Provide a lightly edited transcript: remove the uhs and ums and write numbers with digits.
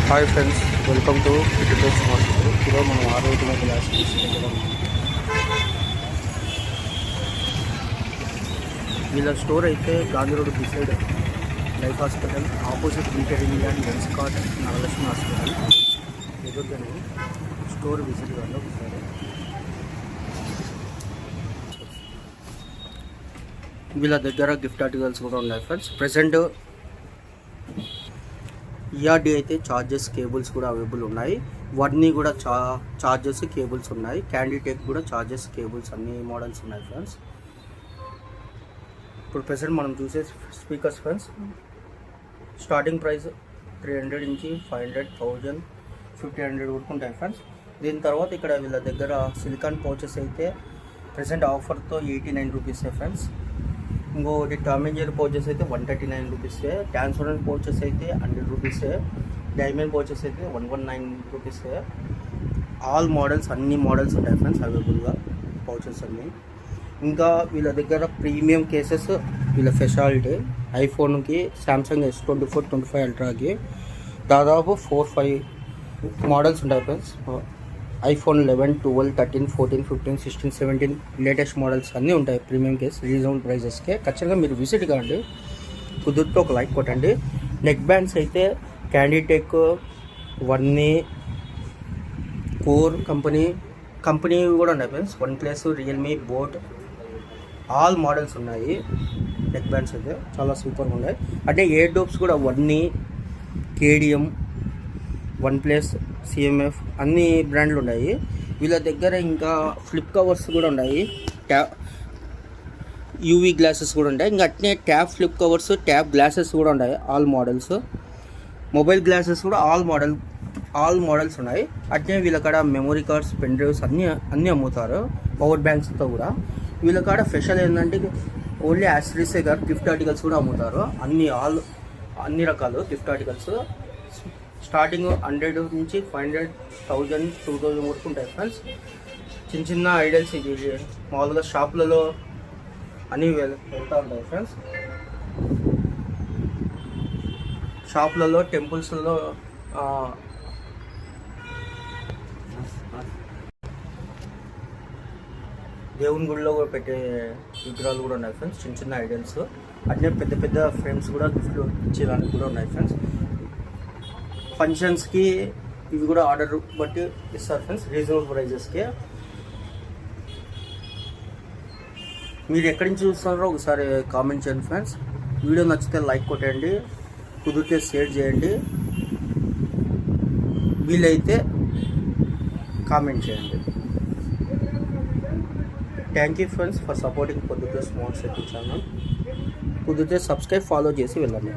Hi friends, welcome to fitness hospital. ఈరోజు మనం ఆరోగ్య గ్లాస్ వీళ్ళ స్టోర్ అయితే Gandhi road beside life hospital opposite బీటెడ్ India and lens card Navalakshmi hospital ఎదురుగానే స్టోర్ విజిట్ కాదు ఒకసారి. వీళ్ళ దగ్గర గిఫ్ట్ ఆర్టికల్స్ కూడా ఉన్నాయి ఫ్రెండ్స్. ప్రెసెంట్ ఈఆర్డీ అయితే చార్జెస్ కేబుల్స్ కూడా అవైలబుల్ ఉన్నాయి. వన్నీ కూడా చార్జెస్ కేబుల్స్ ఉన్నాయి. క్యాండిటేట్ కూడా చార్జెస్ కేబుల్స్ అన్ని మోడల్స్ ఉన్నాయి ఫ్రెండ్స్. ఇప్పుడు ప్రెసెంట్ మనం చూసే స్పీకర్స్ ఫ్రెండ్స్ స్టార్టింగ్ ప్రైస్ 300 నుంచి 500, 1000, 1500 వరకు ఉంటాయి ఫ్రెండ్స్. దీని తర్వాత ఇక్కడ వీళ్ళ దగ్గర సిలికాన్ పౌచెస్ అయితే ప్రెసెంట్ ఆఫర్తో 89 రూపీసే ఫ్రెండ్స్. ఇంకోటి టామ్ అండ్ జెర్రీ పౌచెస్ అయితే 139 రూపీసే. ట్రాన్స్పరెంట్ పౌచెస్ అయితే 100 రూపీసే. డైమండ్ పౌచెస్ అయితే 119 రూపీసే. ఆల్ మోడల్స్ అన్ని మోడల్స్ ఉంటాయి ఫ్రెండ్స్ అవైలబుల్గా పౌచెస్ అన్నీ. ఇంకా వీళ్ళ దగ్గర ప్రీమియం కేసెస్ వీళ్ళ స్పెషాలిటీ ఐఫోన్కి సామ్సంగ్ S24, 25 అల్ట్రాకి దాదాపు 4-5 మోడల్స్ ఉంటాయి ఫ్రెండ్స్. ఐఫోన్ 11, 12, 13, 14, 15, 16, 17 లేటెస్ట్ మోడల్స్ అన్నీ ఉంటాయి ప్రీమియం కేస్ రీజనబుల్ ప్రైజెస్కే. ఖచ్చితంగా మీరు విజిట్ కాండి, కుదిరితే ఒక లైక్ కొట్టండి. నెక్ బ్యాండ్స్ అయితే క్యాండిటెక్, వన్నీ, కోర్ కంపెనీ కూడా ఉన్నాయి friends. OnePlus, Realme, boat all models ఉన్నాయి. నెక్ బ్యాండ్స్ అయితే చాలా సూపర్గా ఉన్నాయి. అంటే ఇయర్ డోప్స్ కూడా వన్నీ, కేడిఎం, OnePlus, CMF అన్ని బ్రాండ్లు ఉన్నాయి వీళ్ళ దగ్గర. ఇంకా ఫ్లిప్ కవర్స్ కూడా ఉన్నాయి, యూవీ గ్లాసెస్ కూడా ఉంటాయి. ఇంకా అట్నే tab flip covers, tab glasses కూడా ఉన్నాయి. All models. మొబైల్ గ్లాసెస్ కూడా ఆల్ మోడల్స్ ఉన్నాయి. అట్నే వీళ్ళ కాడ మెమొరీ కార్డ్స్, పెన్ డ్రైవ్స్ అన్నీ అమ్ముతారు. పవర్ బ్యాంక్స్తో కూడా. వీళ్ళ కాడ స్పెషల్ ఏంటంటే ఓన్లీ యాక్సెసరీసే కాదు, గిఫ్ట్ ఆర్టికల్స్ కూడా అమ్ముతారు. అన్ని రకాలు గిఫ్ట్ ఆర్టికల్స్ స్టార్టింగ్ 100 నుంచి 500, 1000, 2000 వరకు ఉంటాయి ఫ్రెండ్స్. చిన్న ఐడల్స్ ఇది మామూలుగా షాపులలో అన్నీ వెళ్తూ ఉంటాయి ఫ్రెండ్స్. షాపులలో, టెంపుల్స్లో దేవుని గుడిలో కూడా పెట్టే విగ్రహాలు కూడా ఉన్నాయి ఫ్రెండ్స్. చిన్న ఐడల్స్. అట్లే పెద్ద ఫ్రేమ్స్ కూడా గిఫ్ట్లు ఇచ్చేదానికి కూడా ఉన్నాయి ఫ్రెండ్స్. ఫంక్షన్స్కి ఇవి కూడా ఆర్డర్ బట్టి ఇస్తారు ఫ్రెండ్స్ రీజనబుల్ ప్రైజెస్కి. మీరు ఎక్కడి నుంచి చూస్తున్నారో ఒకసారి కామెంట్ చేయండి ఫ్రెండ్స్. వీడియో నచ్చితే లైక్ కొట్టండి, కుదిరితే షేర్ చేయండి, వీలైతే కామెంట్ చేయండి. Thank you friends for supporting పొద్దుటే స్మాల్ సెట్ ఛానల్. కుదిరితే సబ్స్క్రైబ్, ఫాలో చేసి వెళ్ళండి.